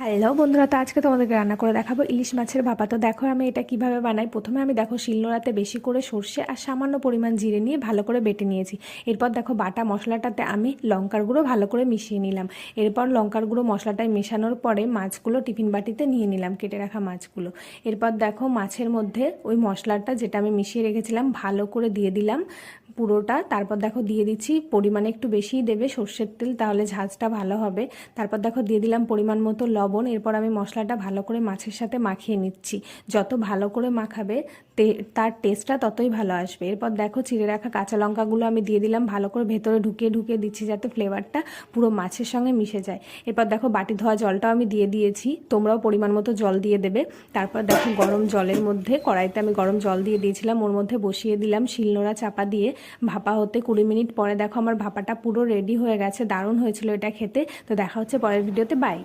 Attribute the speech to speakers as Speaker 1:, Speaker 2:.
Speaker 1: Hello বন্ধুরা, তো আজকে তোমাদেরকে রান্না করে দেখাবো ইলিশ মাছের ভাপা। তো দেখো আমি এটা কিভাবে বানাই। প্রথমে আমি দেখো শিলনোড়াতে বেশি করে সর্ষে আর সামান্য পরিমাণ জিরে নিয়ে ভালো করে বেটে নিয়েছি। এরপর দেখো বাটা মশলাটাতে আমি লঙ্কার গুঁড়ো ভালো করে মিশিয়ে নিলাম। এরপর লঙ্কার গুঁড়ো মশলাটায় মেশানোর পরে মাছগুলো টিফিন বাটিতে নিয়ে নিলাম, কেটে রাখা মাছগুলো। এরপর দেখো মাছের মধ্যে ওই মশলাটা যেটা আমি মিশিয়ে রেখেছিলাম ভালো করে দিয়ে দিলাম পুরোটা। তারপর দেখো দিয়ে দিচ্ছি, পরিমাণে একটু বেশিই দেবে সর্ষের তেল, তাহলে ঝাঁজটা ভালো হবে। তারপর দেখো দিয়ে দিলাম পরিমাণ মতো লবণ। এরপর আমি মশলাটা ভালো করে মাছের সাথে মাখিয়ে নিচ্ছি। যত ভালো করে মাখাবে তার টেস্টটা ততই ভালো আসবে। এরপর দেখো চিড়ে রাখা কাঁচা লঙ্কাগুলো আমি দিয়ে দিলাম, ভালো করে ভেতরে ঢুকিয়ে ঢুকিয়ে দিচ্ছি যাতে ফ্লেভারটা পুরো মাছের সঙ্গে মিশে যায়। এরপর দেখো বাটি ধোয়া জলটাও আমি দিয়ে দিয়েছি, তোমরাও পরিমাণ মতো জল দিয়ে দেবে। তারপর দেখো গরম জলের মধ্যে কড়াইতে আমি গরম জল দিয়ে দিয়েছিলাম, ওর মধ্যে বসিয়ে দিলাম শিলনোড়া চাপা দিয়ে ভাপা হতে। 20 মিনিট পরে দেখো আমার ভাপাটা পুরো রেডি হয়ে গেছে। দারুণ হয়েছিল এটা খেতে। তো দেখা হচ্ছে পরের ভিডিওতে। বাই।